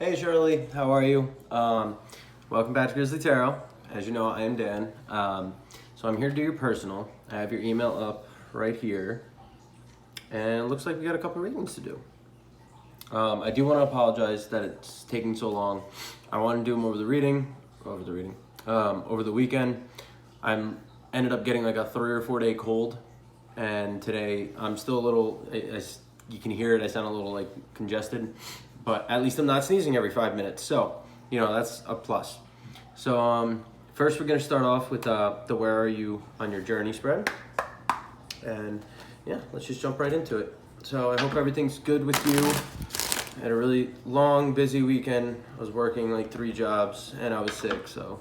Hey Shirley, how are you? Welcome back to Grizzly Tarot. As you know, I am Dan. So I'm here to do your personal. I have your email up right here. And it looks like we got a couple readings to do. I do want to apologize that it's taking so long. I want to do them over the weekend. I'm ended up getting like a 3 or 4 day cold. And today I'm still a little, you can hear it, I sound a little like congested. But at least I'm not sneezing every 5 minutes. So, that's a plus. So first we're going to start off with the Where Are You on Your Journey spread. And yeah, let's just jump right into it. So I hope everything's good with you. I had a really long, busy weekend. I was working like 3 jobs and I was sick, so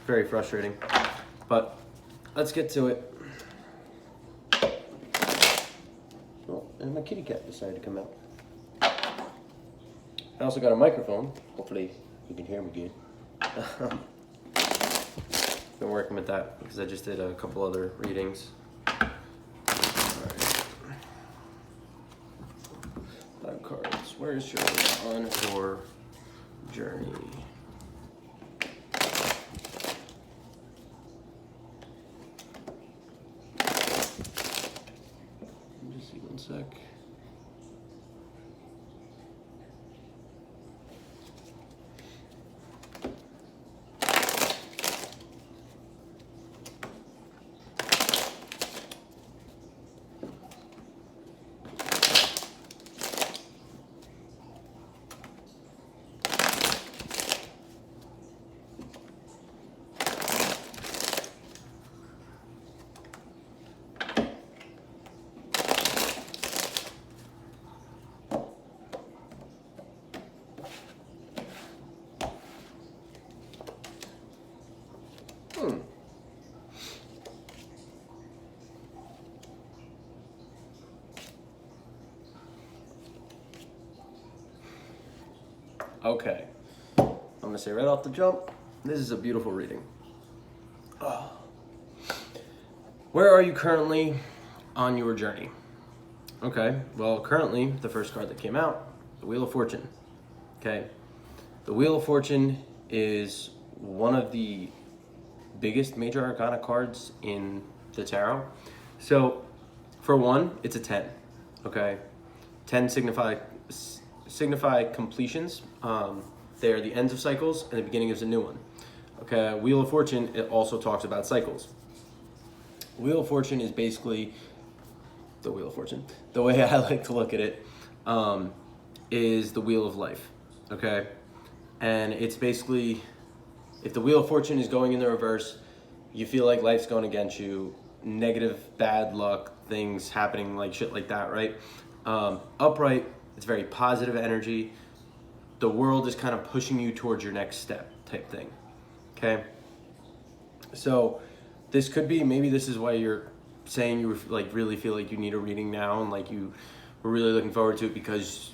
very frustrating. But let's get to it. Oh, and my kitty cat decided to come out. I also got a microphone. Hopefully you can hear me good. Been working with that because I just did a couple other readings. Alright. 5 cards. Where is Shirley on her journey? Just see 1 sec. Okay, I'm gonna say right off the jump, this is a beautiful reading. Oh. Where are you currently on your journey? Okay, well, currently, the first card that came out, the Wheel of Fortune. Okay, the Wheel of Fortune is one of the biggest major arcana cards in the tarot. So, for one, it's a 10, okay? 10 signify completions. They are the ends of cycles and the beginning of a new one. Okay, Wheel of Fortune, it also talks about cycles. Wheel of Fortune is basically the Wheel of Fortune. The way I like to look at it is the Wheel of Life, okay? And it's basically, if the Wheel of Fortune is going in the reverse, you feel like life's going against you, negative, bad luck, things happening, like shit like that, right? Upright, it's very positive energy. The world is kind of pushing you towards your next step type thing, okay? So this could be, maybe this is why you're saying you like really feel like you need a reading now and like you were really looking forward to it, because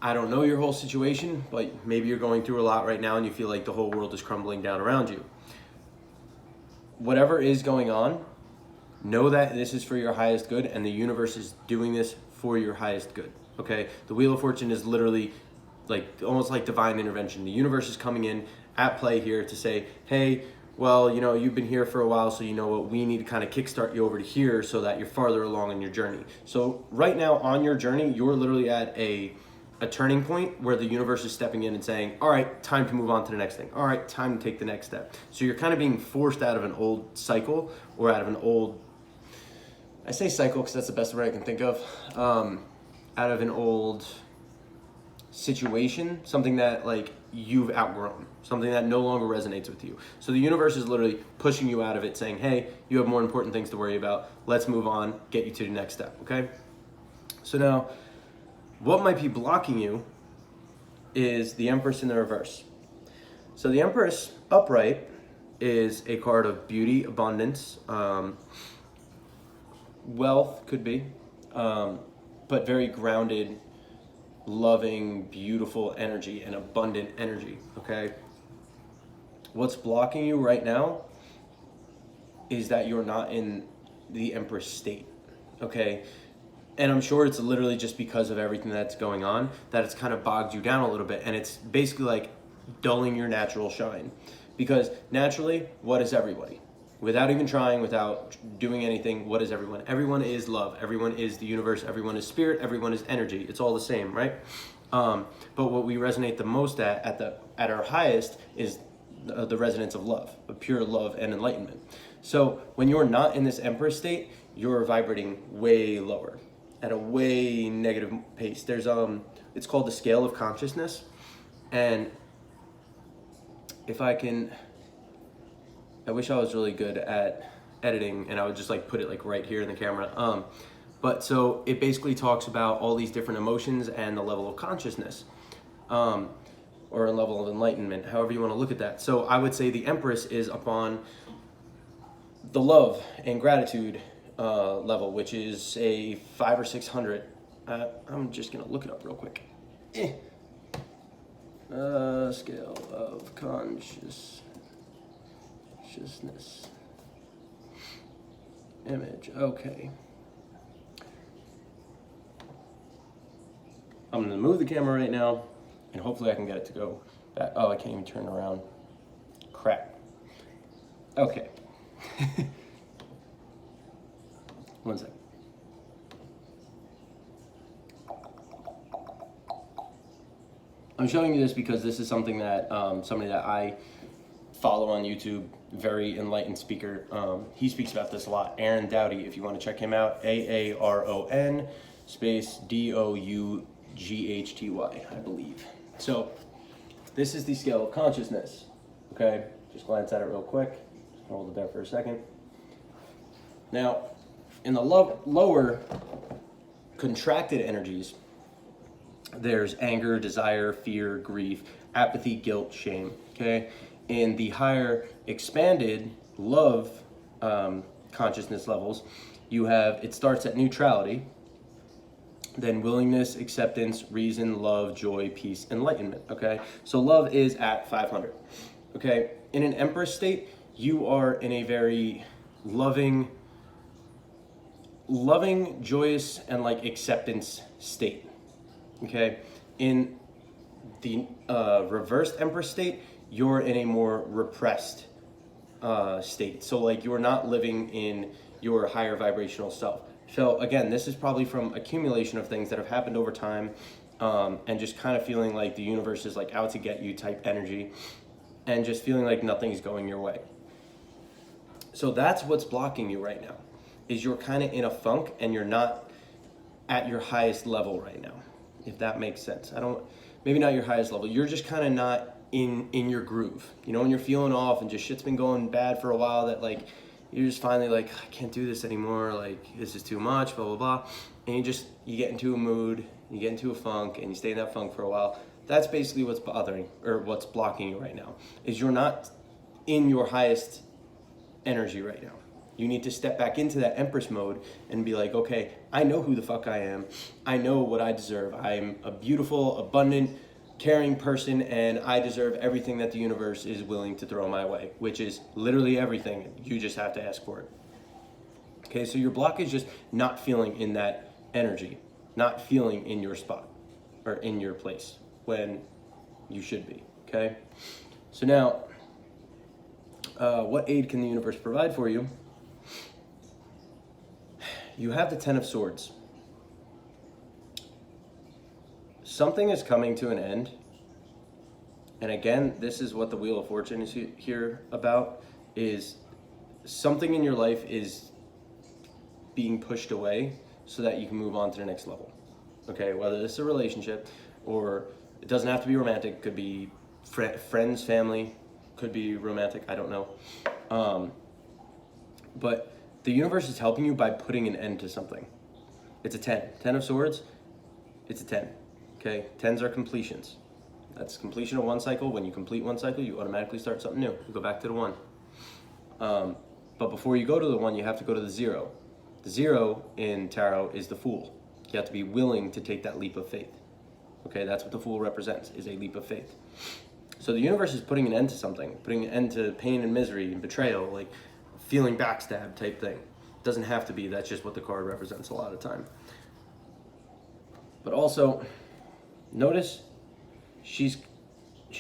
I don't know your whole situation, but maybe you're going through a lot right now and you feel like the whole world is crumbling down around you. Whatever is going on, know that this is for your highest good and the universe is doing this for your highest good, okay? The Wheel of Fortune is literally like almost like divine intervention. The universe is coming in at play here to say, hey, well, you've been here for a while, so what, we need to kind of kickstart you over to here so that you're farther along in your journey. So right now on your journey, you're literally at a turning point where the universe is stepping in and saying, all right, time to move on to the next thing. All right, time to take the next step. So you're kind of being forced out of an old cycle, or out of an old, I say cycle because that's the best word I can think of, out of an old situation, something that like you've outgrown, something that no longer resonates with you. So the universe is literally pushing you out of it, saying, hey, you have more important things to worry about. Let's move on, get you to the next step, okay? So now, what might be blocking you is the Empress in the reverse. So the Empress upright is a card of beauty, abundance, wealth could be, but very grounded, loving, beautiful energy and abundant energy, okay? What's blocking you right now is that you're not in the Empress state, okay? And I'm sure it's literally just because of everything that's going on that it's kind of bogged you down a little bit. And it's basically like dulling your natural shine. Because naturally, what is everybody? Without even trying, without doing anything, what is everyone? Everyone is love. Everyone is the universe. Everyone is spirit. Everyone is energy. It's all the same, right? But what we resonate the most at our highest is the resonance of love, of pure love and enlightenment. So when you're not in this Empress state, you're vibrating way lower, at a way negative pace. There's it's called the scale of consciousness, and I wish I was really good at editing and I would just like put it like right here in the camera. But so it basically talks about all these different emotions and the level of consciousness, or a level of enlightenment, however you want to look at that. So I would say the Empress is upon the love and gratitude level, which is a 500 or 600. I'm just gonna look it up real quick. Scale of consciousness. Image. Okay. I'm gonna move the camera right now, and hopefully I can get it to go back. Oh, I can't even turn around. Crap. Okay. One second. I'm showing you this because this is something that somebody that I follow on YouTube, very enlightened speaker. He speaks about this a lot. Aaron Doughty, if you want to check him out, AARON space DOUGHTY, I believe. So this is the scale of consciousness. Okay, just glance at it real quick. Just hold it there for a second. Now, in the lower contracted energies, there's anger, desire, fear, grief, apathy, guilt, shame. Okay. In the higher expanded love consciousness levels, it starts at neutrality, then willingness, acceptance, reason, love, joy, peace, enlightenment. Okay, so love is at 500. Okay, in an Empress state, you are in a very loving, joyous, and like acceptance state. Okay, in the reversed Empress state, you're in a more repressed state. So like you're not living in your higher vibrational self. So again, this is probably from accumulation of things that have happened over time, and just kind of feeling like the universe is like out to get you type energy, and just feeling like nothing's going your way. So that's what's blocking you right now, is you're kind of in a funk and you're not at your highest level right now, if that makes sense. Maybe not your highest level. You're just kind of not in your groove. You know, when you're feeling off and just shit's been going bad for a while, that like, you're just finally like, I can't do this anymore. Like, this is too much, blah, blah, blah. And you get into a mood, you get into a funk, and you stay in that funk for a while. That's basically what's bothering, or what's blocking you right now, is you're not in your highest energy right now. You need to step back into that Empress mode and be like, okay, I know who the fuck I am. I know what I deserve. I'm a beautiful, abundant, caring person, and I deserve everything that the universe is willing to throw my way, which is literally everything. You just have to ask for it. Okay, so your block is just not feeling in that energy, not feeling in your spot or in your place when you should be. Okay, so now what aid can the universe provide for you? You have the 10 of Swords. Something is coming to an end. And again, this is what the Wheel of Fortune is here about, is something in your life is being pushed away so that you can move on to the next level. Okay, whether this is a relationship, or it doesn't have to be romantic, it could be friends, family, could be romantic, I don't know. But the universe is helping you by putting an end to something. It's a 10. 10 of Swords, it's a 10. Okay, 10s are completions. That's completion of one cycle. When you complete one cycle, you automatically start something new. You go back to the 1. But before you go to the 1, you have to go to the 0. The 0 in tarot is the Fool. You have to be willing to take that leap of faith. Okay, that's what the Fool represents, is a leap of faith. So the universe is putting an end to something, putting an end to pain and misery and betrayal, like feeling backstab type thing. It doesn't have to be, that's just what the card represents a lot of time. But also, notice she's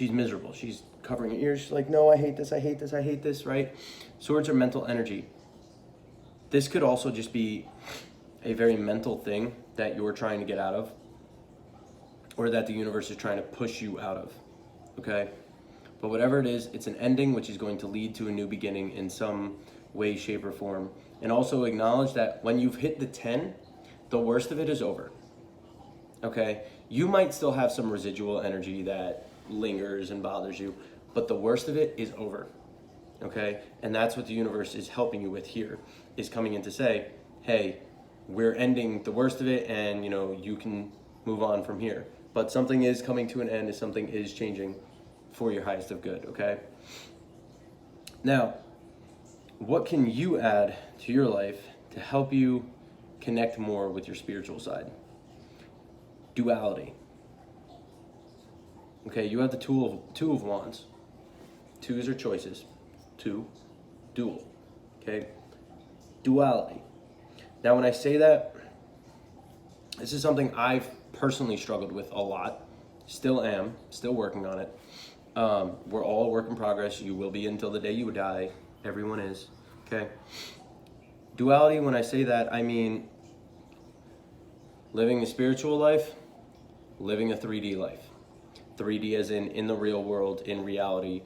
miserable. She's covering her ears. She's like, no, I hate this, I hate this, I hate this, right? Swords are mental energy. This could also just be a very mental thing that you're trying to get out of, or that the universe is trying to push you out of, okay? But whatever it is, it's an ending which is going to lead to a new beginning in some way, shape, or form. And also acknowledge that when you've hit the 10, the worst of it is over, okay? You might still have some residual energy that lingers and bothers you, but the worst of it is over, okay? And that's what the universe is helping you with here, is coming in to say, hey, we're ending the worst of it, and you can move on from here. But something is coming to an end, and something is changing for your highest of good, okay? Now, what can you add to your life to help you connect more with your spiritual side? Duality. Okay, you have the two of wands. Twos are choices. Two, dual. Okay? Duality. Now, when I say that, this is something I've personally struggled with a lot. Still am. Still working on it. We're all a work in progress. You will be until the day you die. Everyone is. Okay? Duality, when I say that, I mean living a spiritual life, living a 3D life. 3D as in the real world, in reality,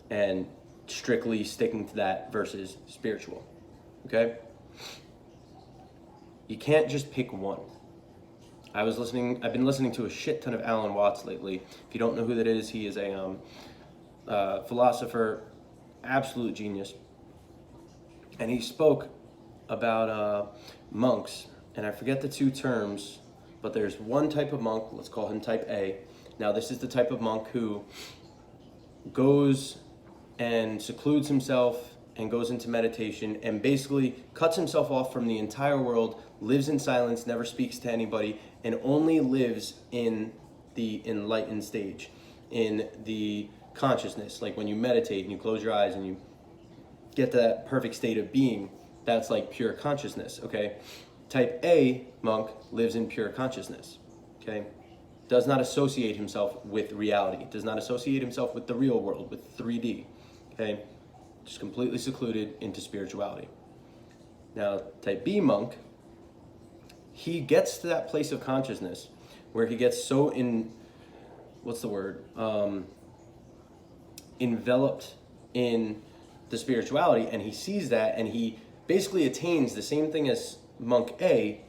and strictly sticking to that versus spiritual. Okay? You can't just pick one. I've been listening to a shit ton of Alan Watts lately. If you don't know who that is, he is a philosopher, absolute genius. And he spoke about monks, and I forget the two terms, but there's one type of monk, let's call him type A. Now, this is the type of monk who goes and secludes himself and goes into meditation and basically cuts himself off from the entire world, lives in silence, never speaks to anybody, and only lives in the enlightened stage, in the consciousness. Like when you meditate and you close your eyes and you get to that perfect state of being, that's like pure consciousness, okay? Type A monk lives in pure consciousness, okay? Does not associate himself with reality, does not associate himself with the real world, with 3D, okay? Just completely secluded into spirituality. Now, type B monk, he gets to that place of consciousness where he gets so enveloped in the spirituality, and he sees that, and he basically attains the same thing as monk A,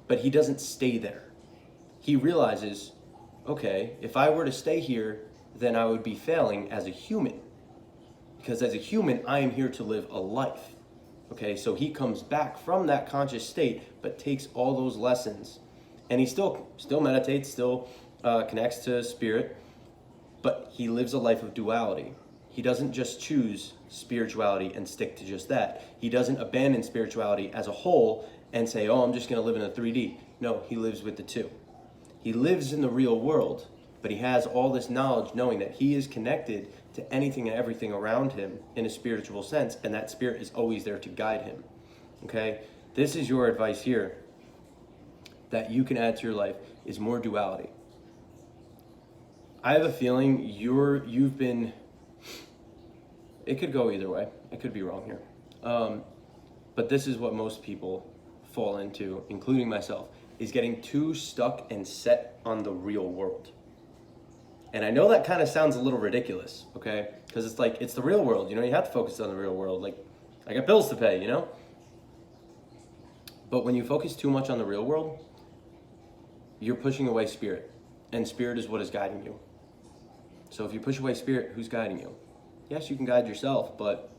but he doesn't stay there. He realizes, okay, if I were to stay here, then I would be failing as a human. Because as a human, I am here to live a life. Okay, so he comes back from that conscious state, but takes all those lessons. And he still meditates, still connects to spirit, but he lives a life of duality. He doesn't just choose spirituality and stick to just that. He doesn't abandon spirituality as a whole and say, oh, I'm just going to live in a 3D. No, he lives with the two. He lives in the real world, but he has all this knowledge knowing that he is connected to anything and everything around him in a spiritual sense, and that spirit is always there to guide him. Okay? This is your advice here that you can add to your life, is more duality. I have a feeling you've been, it could go either way. I could be wrong here. But this is what most people fall into, including myself, is getting too stuck and set on the real world. And I know that kind of sounds a little ridiculous, okay? Because it's like, it's the real world, you have to focus on the real world. Like, I got bills to pay, But when you focus too much on the real world, you're pushing away spirit. And spirit is what is guiding you. So if you push away spirit, who's guiding you? Yes, you can guide yourself, but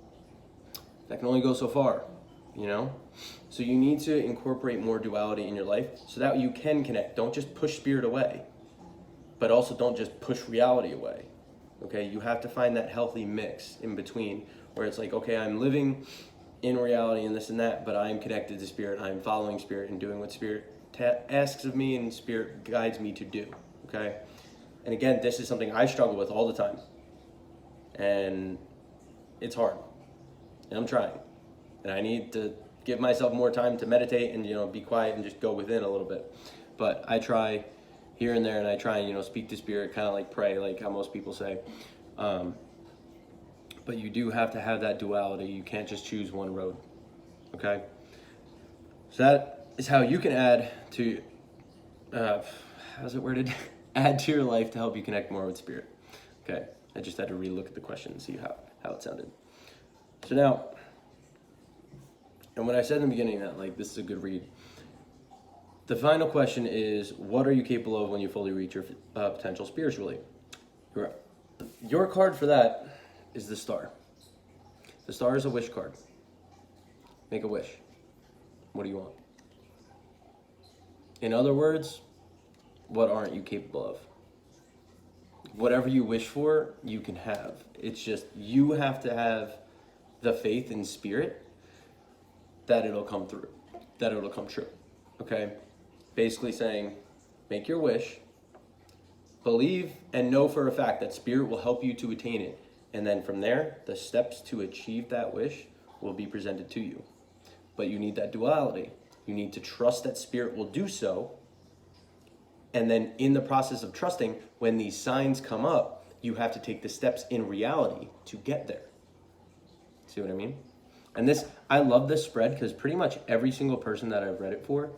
that can only go so far, So you need to incorporate more duality in your life so that you can connect. Don't just push spirit away, but also don't just push reality away, okay? You have to find that healthy mix in between where it's like, okay, I'm living in reality and this and that, but I'm connected to spirit. I'm following spirit and doing what spirit asks of me and spirit guides me to do, okay? And again, this is something I struggle with all the time. And it's hard. And I'm trying. And I need to give myself more time to meditate and, be quiet and just go within a little bit. but I try here and there, and I try and, you know, speak to spirit, kind of like pray, like how most people say. But you do have to have that duality. You can't just choose one road, okay? So that is how you can add to, how's it worded? Add to your life to help you connect more with spirit. Okay, I just had to relook at the question and see how it sounded. So now, and when I said in the beginning that, like, this is a good read, the final question is, what are you capable of when you fully reach your potential spiritually? Your card for that is the star. The star is a wish card. Make a wish. What do you want? In other words, what aren't you capable of? Whatever you wish for, you can have. It's just you have to have the faith in spirit that it'll come through, that it'll come true. Okay? Basically saying, make your wish, believe and know for a fact that spirit will help you to attain it. And then from there, the steps to achieve that wish will be presented to you. But you need that duality. You need to trust that spirit will do so. And then in the process of trusting, when these signs come up, you have to take the steps in reality to get there. See what I mean? And this, I love this spread because pretty much every single person that I've read it for,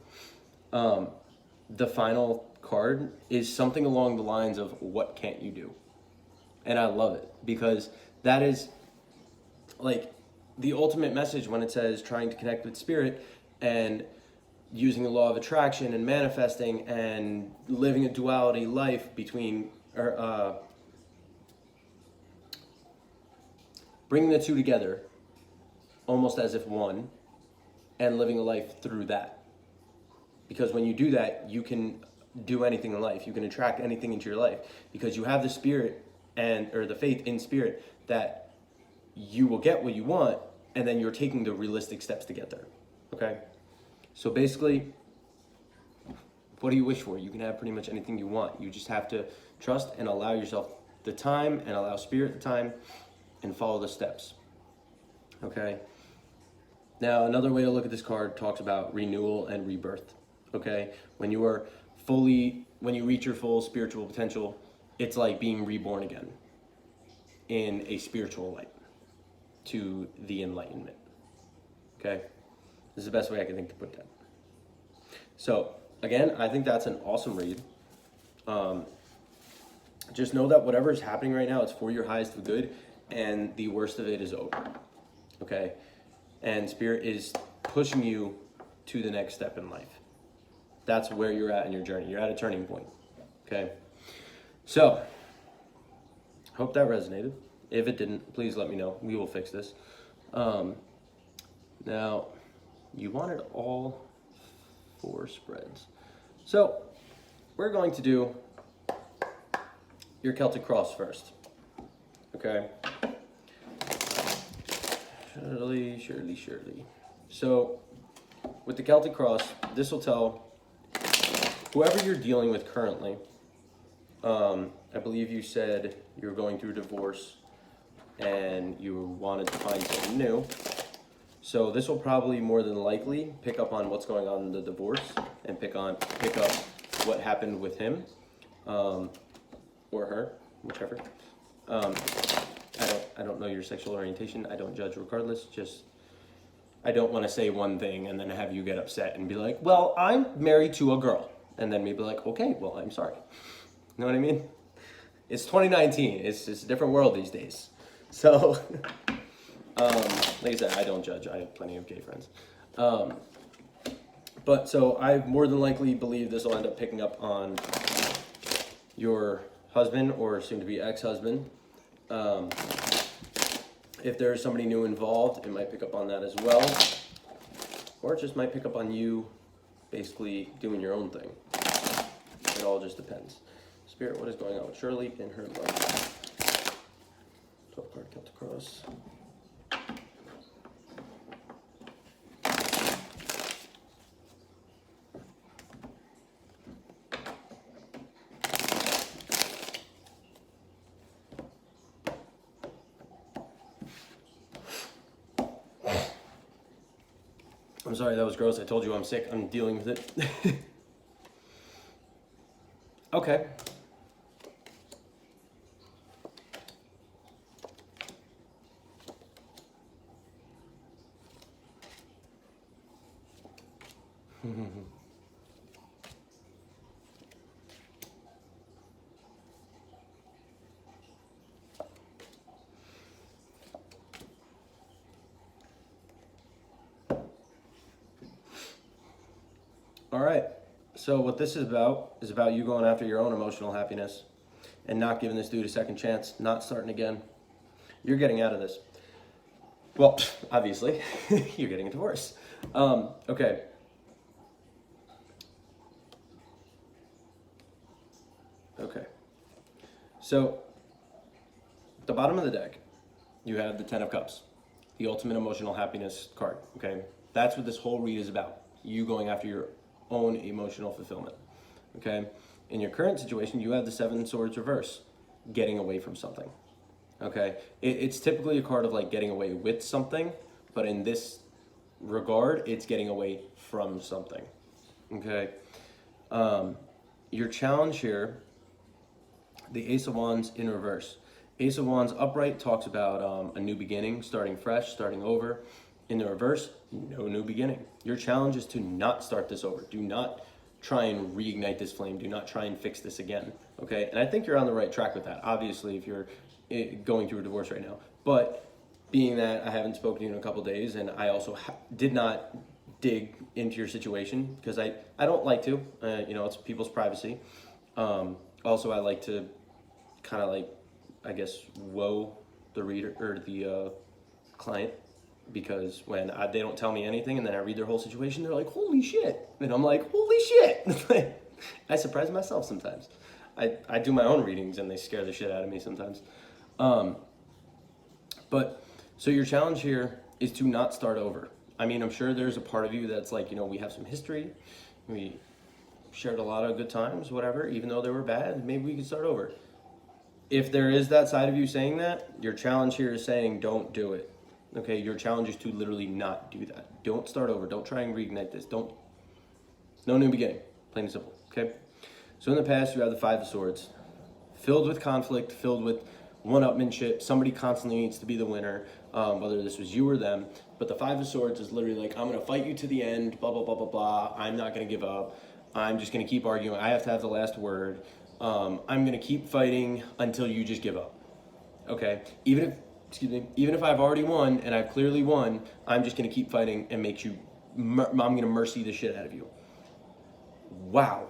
the final card is something along the lines of, what can't you do? And I love it because that is like the ultimate message when it says trying to connect with spirit and using the law of attraction and manifesting and living a duality life between, bringing the two together almost as if one, and living a life through that. Because when you do that, you can do anything in life. You can attract anything into your life because you have the spirit or the faith in spirit that you will get what you want, and then you're taking the realistic steps to get there. Okay? So basically, what do you wish for? You can have pretty much anything you want. You just have to trust and allow yourself the time and allow spirit the time and follow the steps. Okay? Now, another way to look at this card talks about renewal and rebirth. Okay? When you reach your full spiritual potential, it's like being reborn again in a spiritual light to the enlightenment. Okay? This is the best way I can think to put that. So, again, I think that's an awesome read. Just know that whatever is happening right now, it's for your highest good, and the worst of it is over. Okay? And Spirit is pushing you to the next step in life. That's where you're at in your journey. You're at a turning point. Okay? So, hope that resonated. If it didn't, please let me know. We will fix this. Now, you wanted all 4 spreads. So, we're going to do your Celtic Cross first. Okay? Shirley. So, with the Celtic Cross, this will tell whoever you're dealing with currently. I believe you said you were going through a divorce and you wanted to find something new. So this will probably more than likely pick up on what's going on in the divorce and pick up what happened with him, or her, whichever. I don't know your sexual orientation. I don't judge regardless. Just, I don't want to say one thing and then have you get upset and be like, well, I'm married to a girl. And then me be like, okay, well, I'm sorry. You know what I mean? It's 2019. It's a different world these days. So, like I said, I don't judge. I have plenty of gay friends. But so I more than likely believe this will end up picking up on your husband or soon to be ex-husband. If there's somebody new involved, it might pick up on that as well. Or it just might pick up on you basically doing your own thing. It all just depends. Spirit, what is going on with Shirley in her life? 12 card Celtic Cross. I'm sorry, that was gross. I told you I'm sick. I'm dealing with it. Okay. All right. So what this is about you going after your own emotional happiness and not giving this dude a second chance, not starting again. You're getting out of this. Well, obviously, you're getting a divorce. Okay. Okay. So, at the bottom of the deck, you have the Ten of Cups, the ultimate emotional happiness card. Okay. That's what this whole read is about. You going after your own emotional fulfillment. Okay. In your current situation, you have the Seven Swords reverse, getting away from something. Okay. It's typically a card of like getting away with something, but in this regard, it's getting away from something. Okay. Your challenge here, the Ace of Wands in reverse. Ace of Wands upright talks about a new beginning, starting fresh, starting over. In the reverse, no new beginning. Your challenge is to not start this over. Do not try and reignite this flame. Do not try and fix this again. Okay? And I think you're on the right track with that, obviously, if you're going through a divorce right now. But being that I haven't spoken to you in a couple days, and I also did not dig into your situation because I don't like to. It's people's privacy. Also, I like to kind of like, I guess, woe the reader or the client, because when they don't tell me anything and then I read their whole situation, they're like, holy shit. And I'm like, holy shit. I surprise myself sometimes. I do my own readings and they scare the shit out of me sometimes. But so your challenge here is to not start over. I mean, I'm sure there's a part of you that's like, we have some history. We shared a lot of good times, whatever, even though they were bad, maybe we could start over. If there is that side of you saying that, your challenge here is saying don't do it. Okay, your challenge is to literally not do that. Don't start over. Don't try and reignite this. No new beginning. Plain and simple, okay? So in the past, you have the Five of Swords, filled with conflict, filled with one-upmanship. Somebody constantly needs to be the winner, whether this was you or them. But the Five of Swords is literally like, I'm going to fight you to the end, blah, blah, blah, blah, blah. I'm not going to give up. I'm just going to keep arguing. I have to have the last word. I'm going to keep fighting until you just give up, okay? Even if I've already won and I've clearly won, I'm just going to keep fighting and I'm going to mercy the shit out of you. Wow.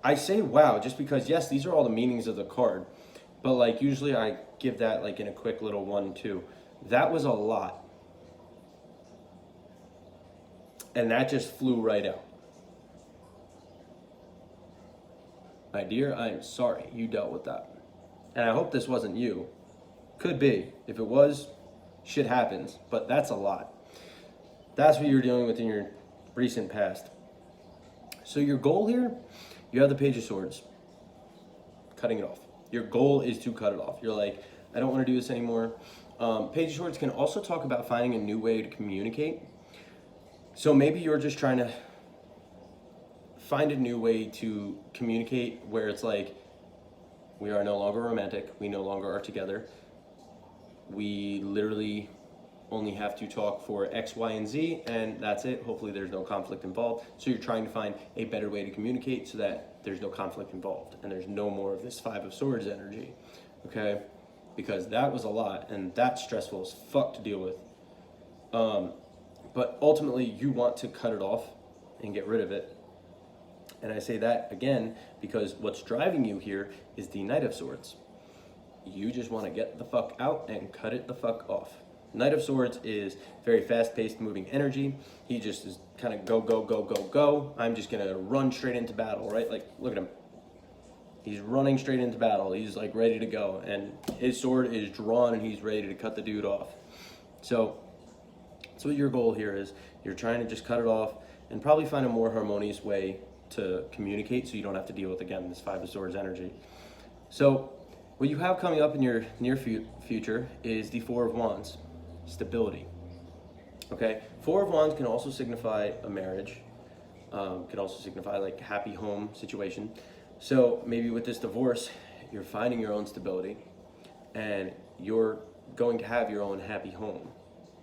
I say wow just because, yes, these are all the meanings of the card, but like usually I give that like in a quick little 1-2. That was a lot. And that just flew right out. My dear, I am sorry you dealt with that. And I hope this wasn't you. Could be. If it was, shit happens. But that's a lot. That's what you're dealing with in your recent past. So your goal here, you have the Page of Swords. Cutting it off. Your goal is to cut it off. You're like, I don't want to do this anymore. Page of Swords can also talk about finding a new way to communicate. So maybe you're just trying to find a new way to communicate where it's like, we are no longer romantic. We no longer are together. We literally only have to talk for X, Y, and Z, and that's it. Hopefully there's no conflict involved. So you're trying to find a better way to communicate so that there's no conflict involved and there's no more of this Five of Swords energy, okay? Because that was a lot and that's stressful as fuck to deal with. But ultimately you want to cut it off and get rid of it. And I say that again because what's driving you here is the Knight of Swords. You just want to get the fuck out and cut it the fuck off. Knight of Swords is very fast-paced moving energy. He just is kind of go, go, go, go, go. I'm just going to run straight into battle, right? Like, look at him. He's running straight into battle. He's like ready to go. And his sword is drawn and he's ready to cut the dude off. So that's what your goal here is. You're trying to just cut it off and probably find a more harmonious way to communicate so you don't have to deal with, again, this Five of Swords energy. So what you have coming up in your near future is the Four of Wands, stability. Okay, Four of Wands can also signify a marriage, Could also signify like happy home situation. So maybe with this divorce, you're finding your own stability and you're going to have your own happy home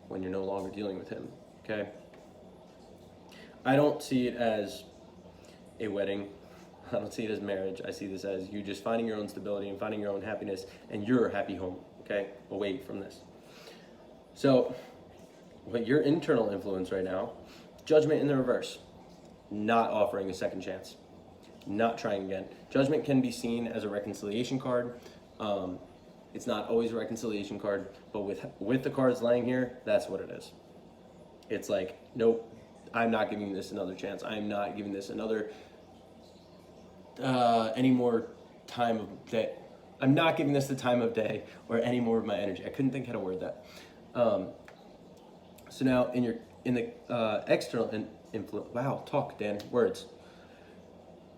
when you're no longer dealing with him, okay? I don't see it as a wedding. I don't see it as marriage. I see this as you just finding your own stability and finding your own happiness and your happy home, okay? Away from this. So, but your internal influence right now, judgment in the reverse, not offering a second chance, not trying again. Judgment can be seen as a reconciliation card. It's not always a reconciliation card, but with the cards laying here, that's what it is. It's like, nope, I'm not giving this another chance. I'm not giving this another any more time of day. I'm not giving this the time of day or any more of my energy. I couldn't think how to word that. So now in the external influence. Wow, talk, Dan. Words.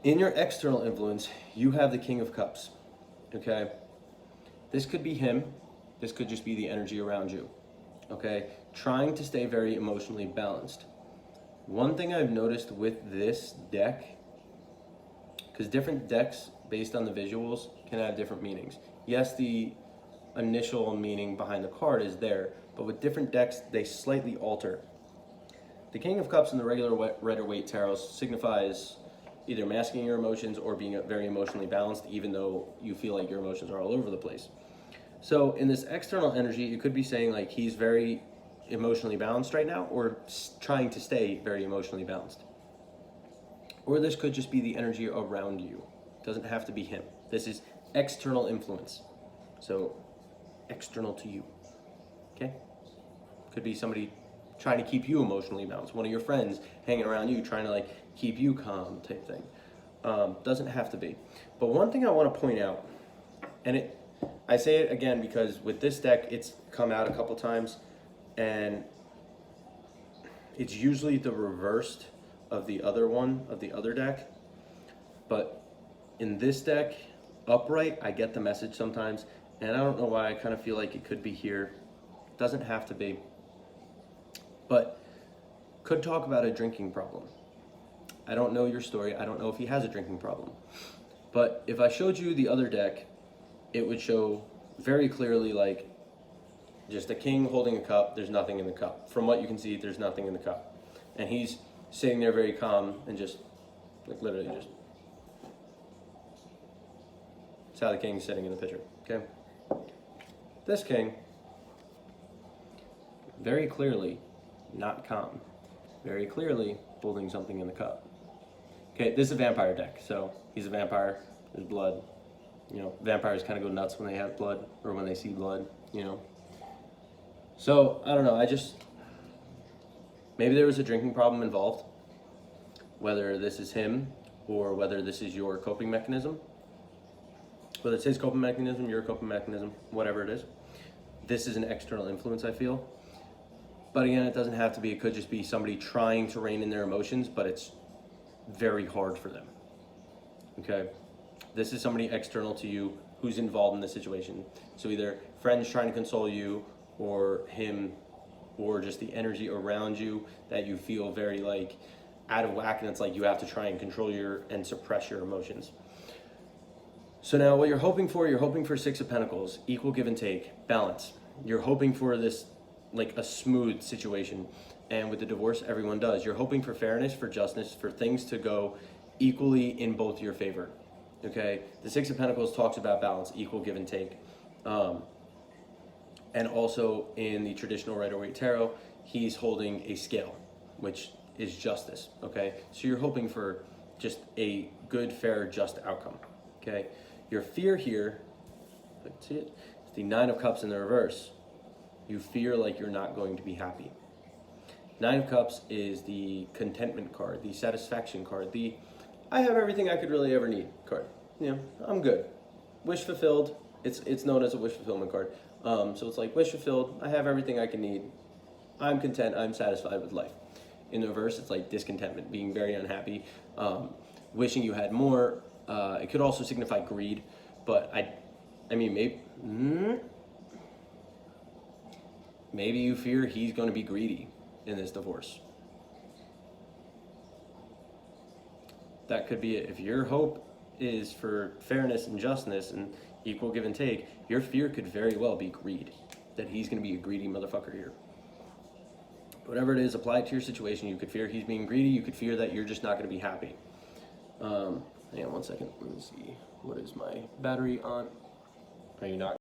In your external influence, you have the King of Cups. Okay. This could be him. This could just be the energy around you. Okay. Trying to stay very emotionally balanced. One thing I've noticed with this deck, because different decks based on the visuals can have different meanings. Yes, the initial meaning behind the card is there, but with different decks, they slightly alter. The King of Cups in the regular Rider-Waite tarot signifies either masking your emotions or being very emotionally balanced, even though you feel like your emotions are all over the place. So in this external energy, you could be saying like he's very emotionally balanced right now, or trying to stay very emotionally balanced. Or this could just be the energy around you. It doesn't have to be him. This is external influence. So external to you. Okay? Could be somebody trying to keep you emotionally balanced. One of your friends hanging around you trying to like keep you calm type thing. Doesn't have to be. But one thing I want to point out, and I say it again because with this deck it's come out a couple times and it's usually the reversed of the other one, of the other deck. But in this deck, upright, I get the message sometimes, and I don't know why, I kind of feel like it could be here. Doesn't have to be. But could talk about a drinking problem. I don't know your story. I don't know if he has a drinking problem. But if I showed you the other deck, it would show very clearly like just a king holding a cup, there's nothing in the cup. From what you can see, there's nothing in the cup. And he's sitting there very calm and just, like literally just. That's how the king's sitting in the picture, okay? This king, very clearly not calm. Very clearly holding something in the cup. Okay, this is a vampire deck, so he's a vampire, there's blood. You know, vampires kind of go nuts when they have blood, or when they see blood, you know. So, I don't know, maybe there was a drinking problem involved, whether this is him or whether this is your coping mechanism. Whether it's his coping mechanism, your coping mechanism, whatever it is. This is an external influence, I feel. But again, it doesn't have to be. It could just be somebody trying to rein in their emotions, but it's very hard for them. Okay? This is somebody external to you who's involved in the situation. So either friends trying to console you, or him, or just the energy around you that you feel very like out of whack, and it's like you have to try and control and suppress your emotions. So now what you're hoping for Six of Pentacles, equal give and take, balance. You're hoping for this, like a smooth situation. And with the divorce, everyone does. You're hoping for fairness, for justice, for things to go equally in both your favor. Okay? The Six of Pentacles talks about balance, equal give and take. And also in the traditional Rider-Waite tarot, he's holding a scale, which is justice. Okay? So you're hoping for just a good, fair, just outcome. Okay? Your fear here, let's see it, it's the Nine of Cups in the reverse. You fear like you're not going to be happy. Nine of Cups is the contentment card, the satisfaction card, the I have everything I could really ever need card. You know, I'm good. Wish fulfilled. It's known as a wish fulfillment card. So it's like wish fulfilled. I have everything I can need. I'm content. I'm satisfied with life. In the reverse, it's like discontentment, being very unhappy, wishing you had more. It could also signify greed, but I mean, maybe you fear he's going to be greedy in this divorce. That could be it. If your hope is for fairness and justness and equal give and take, your fear could very well be greed. That he's going to be a greedy motherfucker here. Whatever it is, apply it to your situation. You could fear he's being greedy. You could fear that you're just not going to be happy. Hang on one second. Let me see. What is my battery on? Are you not?